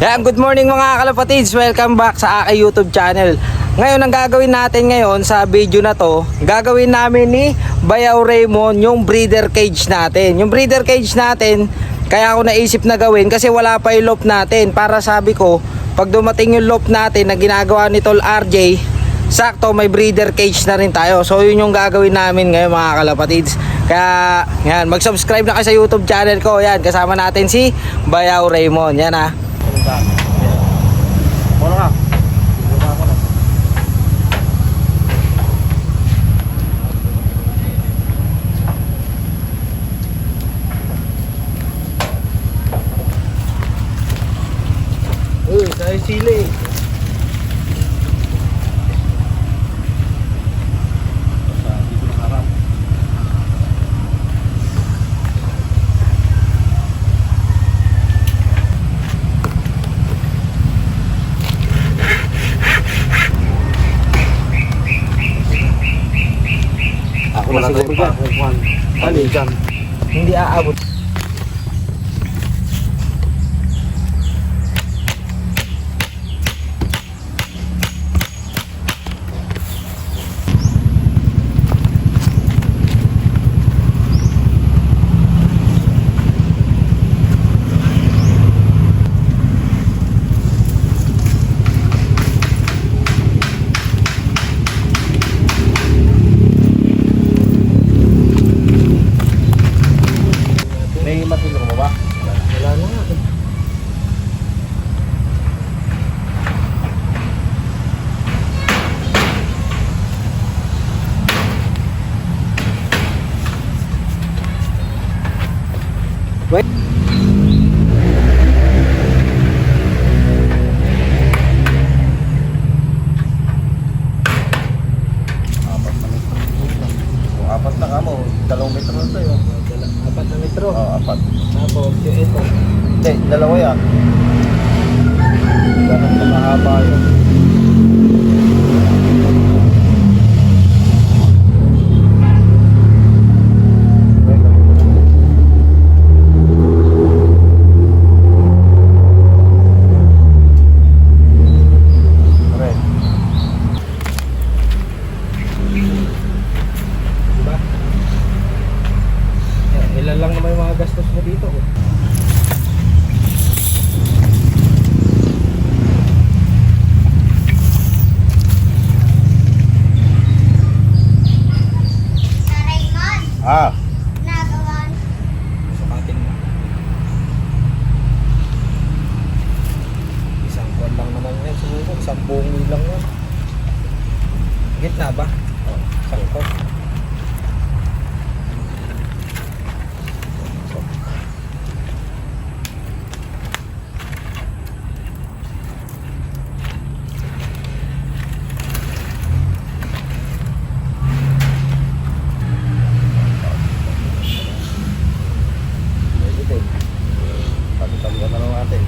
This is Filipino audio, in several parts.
Yan, good morning mga kalapatids. Welcome back sa aking YouTube channel. Ngayon, ang gagawin natin ngayon sa video na to, gagawin namin ni Bayaw Raymond yung breeder cage natin. Yung breeder cage natin, kaya ako naisip na gawin kasi wala pa yung loft natin. Para sabi ko, pag dumating yung loft natin na ginagawa ni Tol RJ, sakto may breeder cage na rin tayo. So yun yung gagawin namin ngayon mga kalapatids. Kaya yan, mag-subscribe na kayo sa YouTube channel ko. Yan, kasama natin si Bayaw Raymond. Yan ha. Ano ka? Uy, tayo sili. Ako na siguro dyan. Ano dyan? Hindi aabot. May matulog mo ba? Wala na nga. Wait. Apat na ka mo. 2 metro na sa'yo. 4 na metro. Oo, apat. Tapos yung ito. Hindi, 2 yan. Ganun ka mahaba yun. Correct. Diba? Ilan lang naman yung mga gastos mo dito. Ah, Sukatin mo. Isang kwan lang naman yan. Siguro, 10,000 lang yan. Gitna ba? Oo, sakto. pwede din. Pagkatalian na lang natin.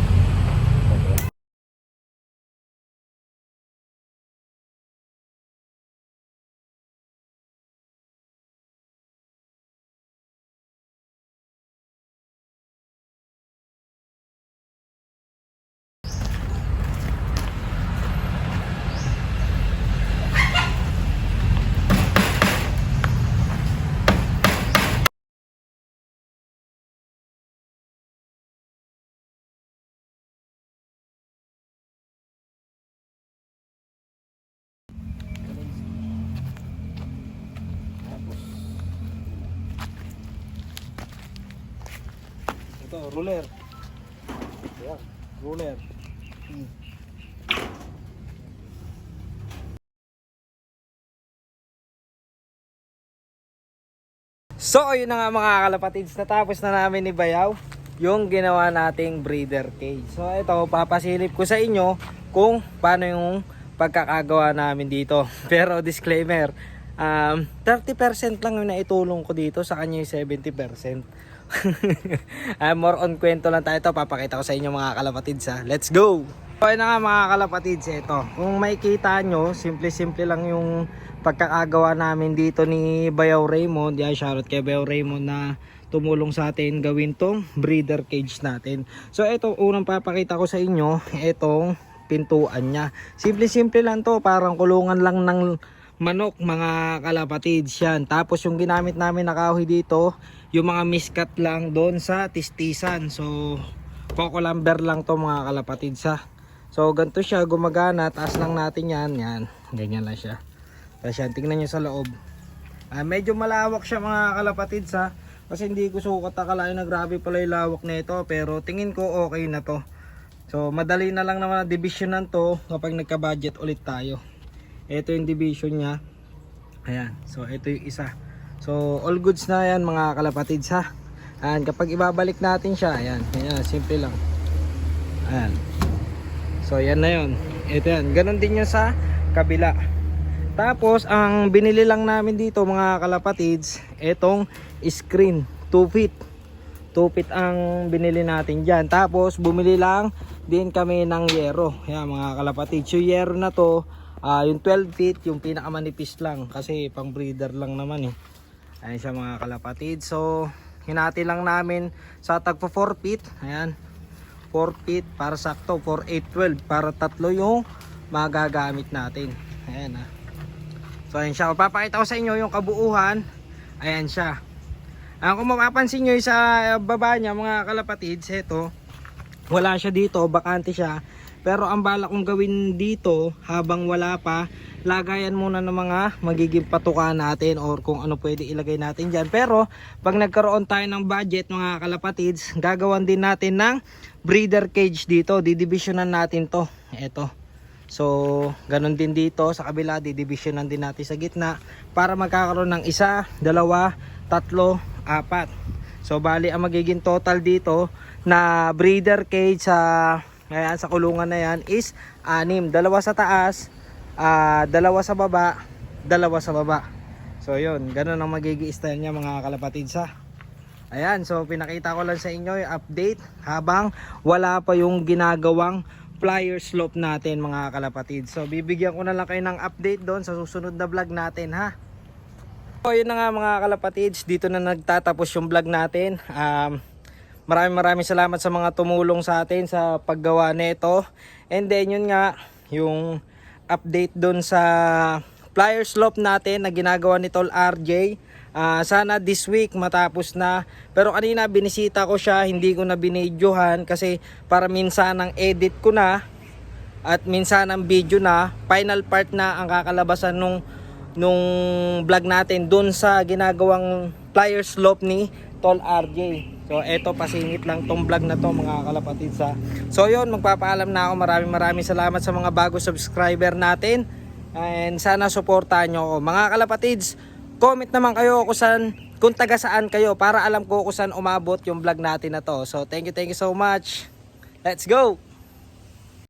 Ito, ruler. Ayan, ruler. So, ayun na nga mga kalapatids. Natapos na namin ni Bayaw yung ginawa nating breeder cage. So, ito, papasilip ko sa inyo kung paano yung pagkakagawa namin dito. Pero, disclaimer, 30% lang yung naitulong ko dito, sa kanya yung 70%. More on kwento lang tayo. Ito, papakita ko sa inyo mga kalapatids ha. Let's go! So, ayun na nga mga kalapatids. Ito, kung makikita nyo, simple-simple lang yung pagkakagawa namin dito ni Bayaw Raymond. Yan, shoutout kay Bayaw Raymond na tumulong sa atin gawin tong breeder cage natin. So ito, unang papakita ko sa inyo, itong pintuan niya. Simple lang to, parang kulungan lang ng manok mga kalapatids yan. Tapos yung ginamit namin na kahoy dito, yung mga miskat lang doon sa tistisan. So coco lumber lang to mga kalapatids ha. So ganito siya gumagana, taas lang natin yan, ganyan lang siya. Tapos yan, tingnan nyo sa loob. Medyo malawak siya mga kalapatids ha. Kasi hindi ko sukat akalain na grabe pala yung lawak nito, pero tingin ko okay na to. So madali na lang naman na divisionan to kapag nagka-budget ulit tayo. Ito yung division niya. Ayan, so ito yung isa. So all goods na yan mga kalapatids ha. Ayan, kapag ibabalik natin siya, ayan, simple lang. Ayan. So yan na yun. Ito yan, ganun din yun sa kabila. Tapos ang binili lang namin dito mga kalapatids, etong screen 2 feet. 2 feet ang binili natin dyan. Tapos bumili lang din kami ng yero. Yan mga kalapatids, yung yero na to, yung 12 feet, yung pinakamanipis lang kasi pang breeder lang naman eh. Ayan siya mga kalapatids. So hinati lang namin sa tagpo 4 feet. Ayan, 4 feet para sakto, 4, 8, 12 para tatlo yung magagamit natin. Ayan ha. So ayan siya, papakita ko sa inyo yung kabuuhan. Ayan siya. Kung mapapansin nyo sa baba niya mga kalapatids, ito, wala siya dito, bakante siya. Pero ang bala kong gawin dito habang wala pa, lagayan muna ng mga magiging patukan natin or kung ano pwede ilagay natin dyan. Pero pag nagkaroon tayo ng budget mga kalapatids, gagawan din natin ng breeder cage dito. Didivisionan natin to. Ito. So ganun din dito sa kabila, didivisionan din natin sa gitna para magkakaroon ng 1, 2, 3, 4. So bali ang magiging total dito na breeder cage sa kulungan na yan is 6. 2 sa taas, 2 sa baba, 2 sa baba. So yun, ganun ang magiging style niya mga kalapatids ha. Ayan, so pinakita ko lang sa inyo yung update habang wala pa yung ginagawang flyer slope natin mga kalapatids. So bibigyan ko na lang kayo ng update doon sa susunod na vlog natin ha. So yun na nga mga kalapatids, dito na nagtatapos yung vlog natin. Maraming salamat sa mga tumulong sa atin sa paggawa nito. And then yun nga, yung update doon sa flyer slope natin na ginagawa ni Tol RJ. Sana this week matapos na. Pero kanina binisita ko siya, hindi ko na binidyohan kasi para minsan ang edit ko na at minsan ang video na, final part na ang kakalabasan nung vlog natin dun sa ginagawang flyer slope ni Tol RJ. So eto, pasingit lang tong vlog na to mga kalapatids ha. So yun, magpapaalam na ako. Maraming salamat sa mga bago subscriber natin. And sana suportahan nyo ako. Mga kalapatids, comment naman kayo kung taga saan kayo para alam ko kung saan umabot yung vlog natin na to. So thank you so much. Let's go!